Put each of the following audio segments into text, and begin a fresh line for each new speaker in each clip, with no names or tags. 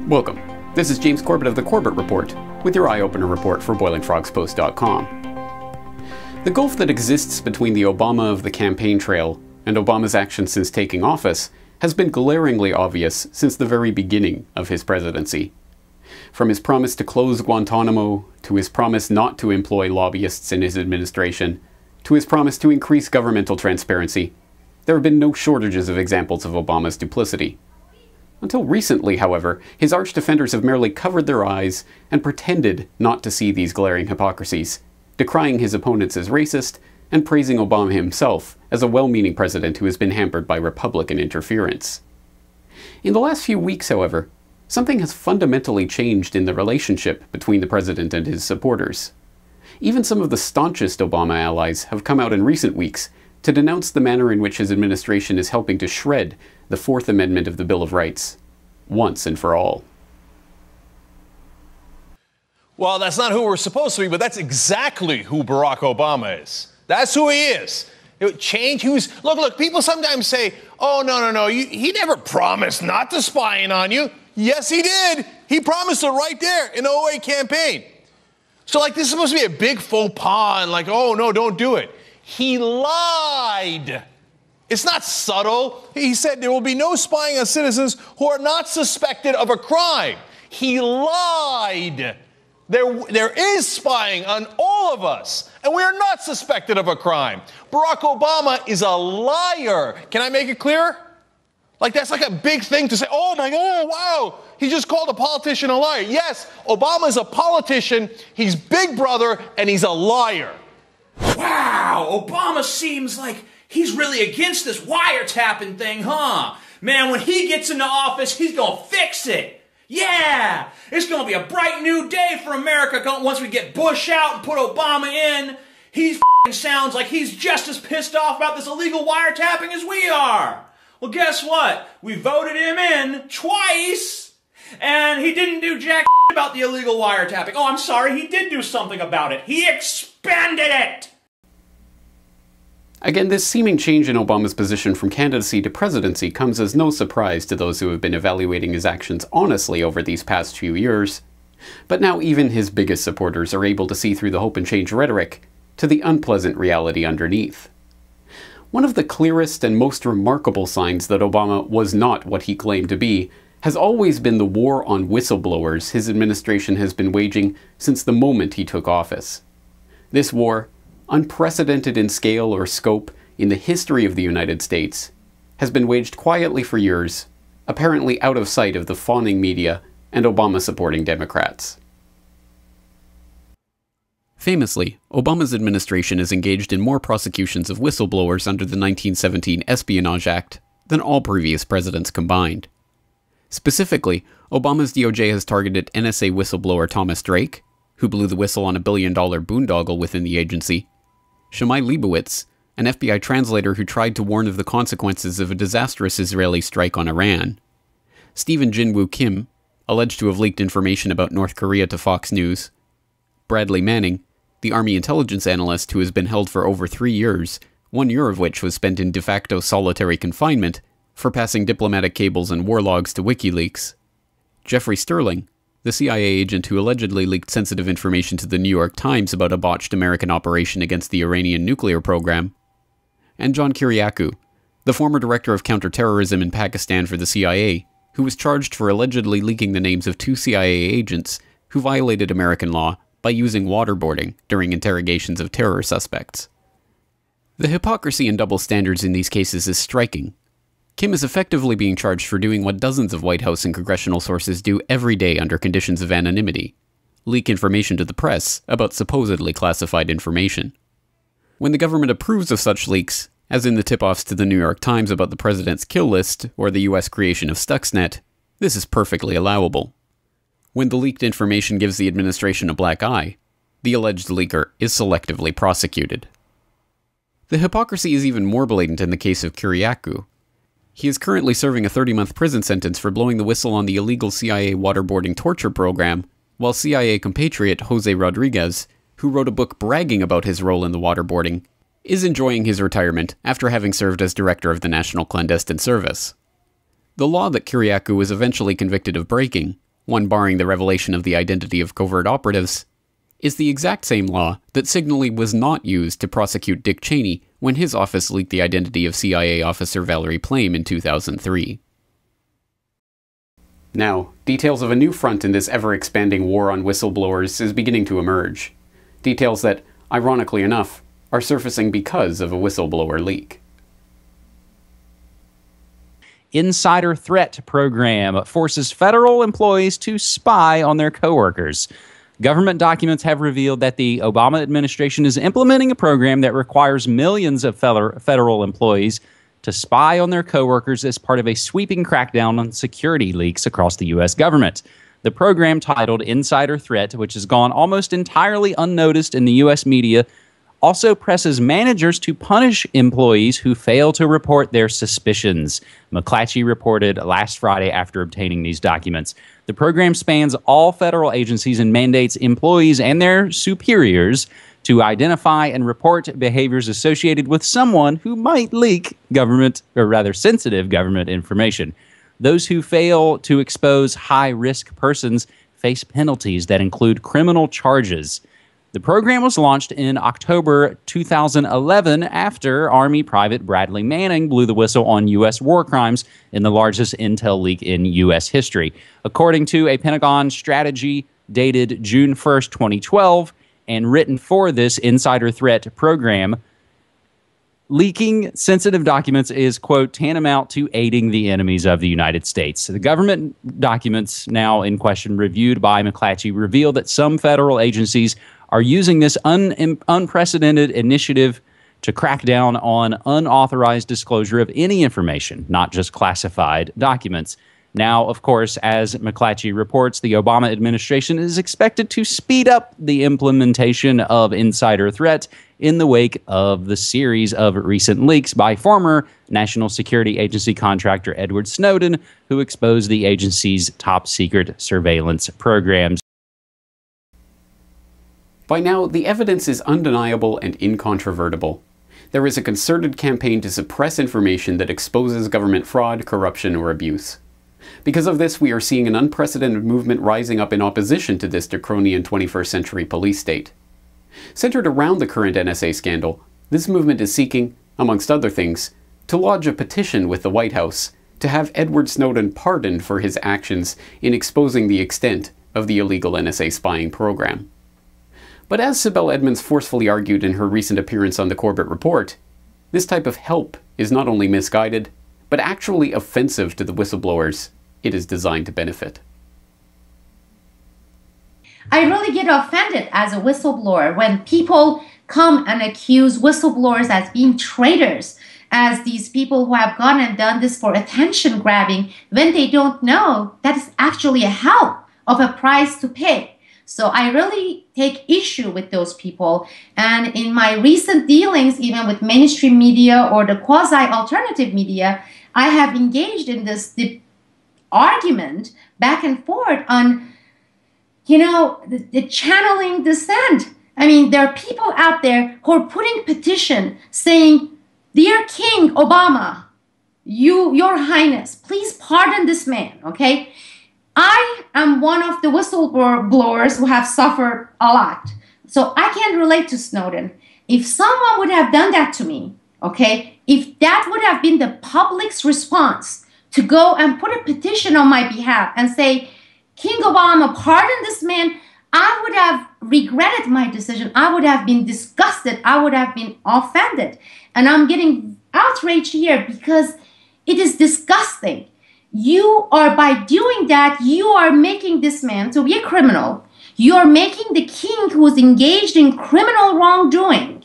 Welcome. This is James Corbett of the Corbett Report, with your Eyeopener report for BoilingFrogsPost.com. The gulf that exists between the Obama of the campaign trail and Obama's actions since taking office has been glaringly obvious since the very beginning of his presidency. From his promise to close Guantanamo, to his promise not to employ lobbyists in his administration, to his promise to increase governmental transparency, there have been no shortages of examples of Obama's duplicity. Until recently, however, his arch-defenders have merely covered their eyes and pretended not to see these glaring hypocrisies, decrying his opponents as racist and praising Obama himself as a well-meaning president who has been hampered by Republican interference. In the last few weeks, however, something has fundamentally changed in the relationship between the president and his supporters. Even some of the staunchest Obama allies have come out in recent weeks to denounce the manner in which his administration is helping to shred the Fourth Amendment of the Bill of Rights, once and for all.
Well, that's not who we're supposed to be, but that's exactly who Barack Obama is. That's who he is. Change who's... Look, people sometimes say, oh, no, he never promised not to spy in on you. Yes, he did. He promised it right there in the 2008 campaign. So, this is supposed to be a big faux pas and oh, no, don't do it. He lied. It's not subtle. He said there will be no spying on citizens who are not suspected of a crime. He lied. There is spying on all of us, and we are not suspected of a crime. Barack Obama is a liar. Can I make it clearer? That's a big thing to say, oh my God, wow, he just called a politician a liar. Yes, Obama is a politician, he's Big Brother, and he's a liar.
Wow, Obama seems like he's really against this wiretapping thing, huh? Man, when he gets into office, he's gonna fix it. Yeah, it's gonna be a bright new day for America once we get Bush out and put Obama in. He sounds like he's just as pissed off about this illegal wiretapping as we are. Well, guess what? We voted him in twice, and he didn't do jack about the illegal wiretapping. Oh, I'm sorry, he did do something about it. He expanded it!
Again, this seeming change in Obama's position from candidacy to presidency comes as no surprise to those who have been evaluating his actions honestly over these past few years. But now even his biggest supporters are able to see through the hope and change rhetoric to the unpleasant reality underneath. One of the clearest and most remarkable signs that Obama was not what he claimed to be has always been the war on whistleblowers his administration has been waging since the moment he took office. This war, unprecedented in scale or scope in the history of the United States, has been waged quietly for years, apparently out of sight of the fawning media and Obama-supporting Democrats. Famously, Obama's administration is engaged in more prosecutions of whistleblowers under the 1917 Espionage Act than all previous presidents combined. Specifically, Obama's DOJ has targeted NSA whistleblower Thomas Drake, who blew the whistle on a billion-dollar boondoggle within the agency, Shammai Leibowitz, an FBI translator who tried to warn of the consequences of a disastrous Israeli strike on Iran, Stephen Jinwoo Kim, alleged to have leaked information about North Korea to Fox News, Bradley Manning, the Army intelligence analyst who has been held for over 3 years, 1 year of which was spent in de facto solitary confinement for passing diplomatic cables and war logs to WikiLeaks, Jeffrey Sterling, the CIA agent who allegedly leaked sensitive information to the New York Times about a botched American operation against the Iranian nuclear program, and John Kiriakou, the former director of counterterrorism in Pakistan for the CIA, who was charged for allegedly leaking the names of 2 CIA agents who violated American law by using waterboarding during interrogations of terror suspects. The hypocrisy and double standards in these cases is striking. Kim is effectively being charged for doing what dozens of White House and congressional sources do every day under conditions of anonymity: leak information to the press about supposedly classified information. When the government approves of such leaks, as in the tip-offs to the New York Times about the president's kill list or the US creation of Stuxnet, this is perfectly allowable. When the leaked information gives the administration a black eye, the alleged leaker is selectively prosecuted. The hypocrisy is even more blatant in the case of Kiriakou. He is currently serving a 30-month prison sentence for blowing the whistle on the illegal CIA waterboarding torture program, while CIA compatriot Jose Rodriguez, who wrote a book bragging about his role in the waterboarding, is enjoying his retirement after having served as director of the National Clandestine Service. The law that Kiriakou was eventually convicted of breaking one barring the revelation of the identity of covert operatives, is the exact same law that signally was not used to prosecute Dick Cheney when his office leaked the identity of CIA officer Valerie Plame in 2003. Now, details of a new front in this ever-expanding war on whistleblowers is beginning to emerge. Details that, ironically enough, are surfacing because of a whistleblower leak.
Insider Threat Program forces federal employees to spy on their coworkers. Government documents have revealed that the Obama administration is implementing a program that requires millions of federal employees to spy on their coworkers as part of a sweeping crackdown on security leaks across the U.S. government. The program, titled Insider Threat, which has gone almost entirely unnoticed in the U.S. media, also presses managers to punish employees who fail to report their suspicions. McClatchy reported last Friday after obtaining these documents. The program spans all federal agencies and mandates employees and their superiors to identify and report behaviors associated with someone who might leak government, or rather sensitive government information. Those who fail to expose high-risk persons face penalties that include criminal charges. The program was launched in October 2011 after Army Private Bradley Manning blew the whistle on U.S. war crimes in the largest intel leak in U.S. history. According to a Pentagon strategy dated June 1st, 2012, and written for this Insider Threat program, leaking sensitive documents is, quote, tantamount to aiding the enemies of the United States. The government documents now in question, reviewed by McClatchy, reveal that some federal agencies are using this unprecedented initiative to crack down on unauthorized disclosure of any information, not just classified documents. Now, of course, as McClatchy reports, the Obama administration is expected to speed up the implementation of Insider Threat in the wake of the series of recent leaks by former National Security Agency contractor Edward Snowden, who exposed the agency's top-secret surveillance programs.
By now, the evidence is undeniable and incontrovertible. There is a concerted campaign to suppress information that exposes government fraud, corruption, or abuse. Because of this, we are seeing an unprecedented movement rising up in opposition to this draconian 21st century police state. Centered around the current NSA scandal, this movement is seeking, amongst other things, to lodge a petition with the White House to have Edward Snowden pardoned for his actions in exposing the extent of the illegal NSA spying program. But as Sibel Edmonds forcefully argued in her recent appearance on the Corbett Report, this type of help is not only misguided, but actually offensive to the whistleblowers it is designed to benefit.
I really get offended as a whistleblower when people come and accuse whistleblowers as being traitors, as these people who have gone and done this for attention grabbing, when they don't know that is actually a help of a price to pay. So I really take issue with those people. And in my recent dealings, even with mainstream media or the quasi-alternative media, I have engaged in this argument back and forth on, the channeling dissent. I mean, there are people out there who are putting petition saying, "Dear King Obama, Your Highness, please pardon this man," okay? I am one of the whistleblowers who have suffered a lot. So I can relate to Snowden. If someone would have done that to me, okay, if that would have been the public's response to go and put a petition on my behalf and say, "King Obama, pardon this man," I would have regretted my decision. I would have been disgusted. I would have been offended. And I'm getting outraged here because it is disgusting. By doing that, you are making this man to be a criminal. You are making the king who is engaged in criminal wrongdoing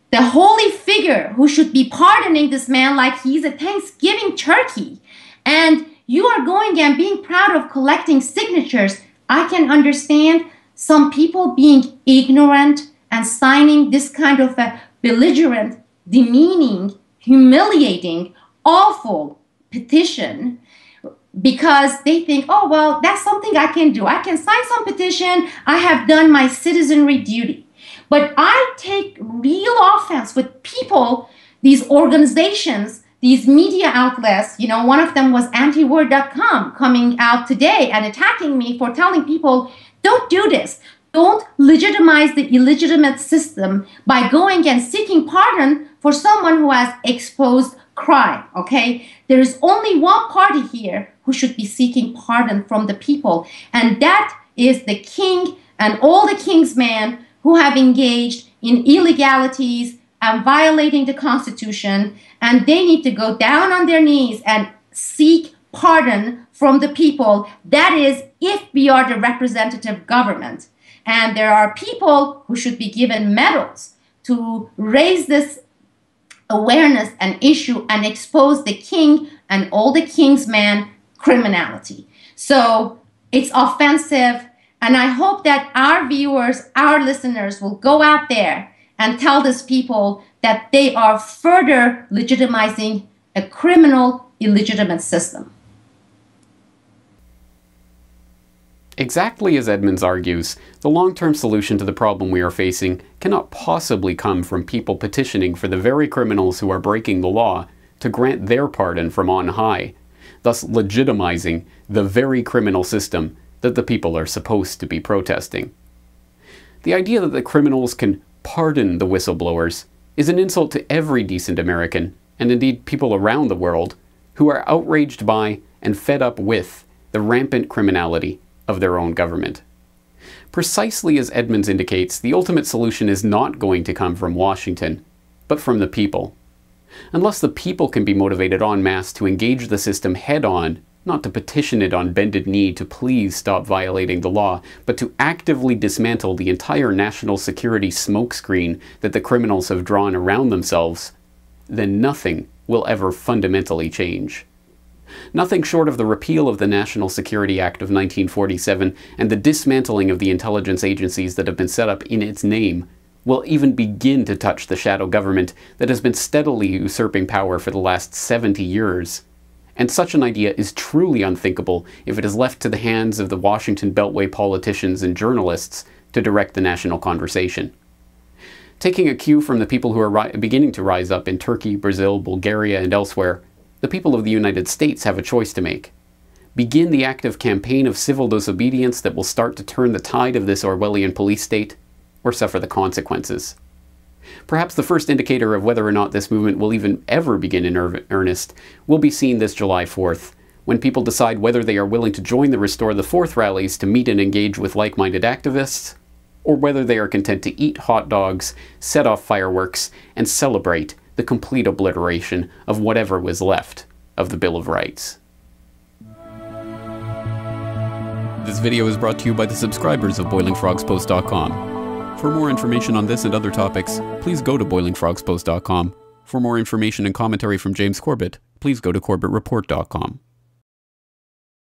the holy figure who should be pardoning this man like he's a Thanksgiving turkey. And you are going and being proud of collecting signatures. I can understand some people being ignorant and signing this kind of a belligerent, demeaning, humiliating, awful petition because they think, "Oh, well, that's something I can do. I can sign some petition. I have done my citizenry duty." But I take real offense with people, these organizations these media outlets, one of them was antiword.com, coming out today and attacking me for telling people, don't do this. Don't legitimize the illegitimate system by going and seeking pardon for someone who has exposed crime, okay? There is only one party here who should be seeking pardon from the people, and that is the king and all the king's men who have engaged in illegalities and violating the Constitution, and they need to go down on their knees and seek pardon from the people. That is, if we are the representative government. And there are people who should be given medals to raise this awareness and issue and expose the king and all the king's men criminality. So it's offensive, and I hope that our viewers, our listeners will go out there and tell these people that they are further legitimizing a criminal, illegitimate system.
Exactly as Edmonds argues, the long-term solution to the problem we are facing cannot possibly come from people petitioning for the very criminals who are breaking the law to grant their pardon from on high, thus legitimizing the very criminal system that the people are supposed to be protesting. The idea that the criminals can pardon the whistleblowers is an insult to every decent American, and indeed people around the world, who are outraged by and fed up with the rampant criminality of their own government. Precisely as Edmonds indicates, the ultimate solution is not going to come from Washington, but from the people. Unless the people can be motivated en masse to engage the system head-on, not to petition it on bended knee to please stop violating the law, but to actively dismantle the entire national security smokescreen that the criminals have drawn around themselves, then nothing will ever fundamentally change. Nothing short of the repeal of the National Security Act of 1947 and the dismantling of the intelligence agencies that have been set up in its name will even begin to touch the shadow government that has been steadily usurping power for the last 70 years. And such an idea is truly unthinkable if it is left to the hands of the Washington Beltway politicians and journalists to direct the national conversation. Taking a cue from the people who are beginning to rise up in Turkey, Brazil, Bulgaria, and elsewhere, the people of the United States have a choice to make. Begin the active campaign of civil disobedience that will start to turn the tide of this Orwellian police state, or suffer the consequences. Perhaps the first indicator of whether or not this movement will even ever begin in earnest will be seen this July 4th, when people decide whether they are willing to join the Restore the Fourth rallies to meet and engage with like-minded activists, or whether they are content to eat hot dogs, set off fireworks, and celebrate the complete obliteration of whatever was left of the Bill of Rights. This video is brought to you by the subscribers of BoilingFrogsPost.com. For more information on this and other topics, please go to BoilingFrogsPost.com. For more information and commentary from James Corbett, please go to CorbettReport.com.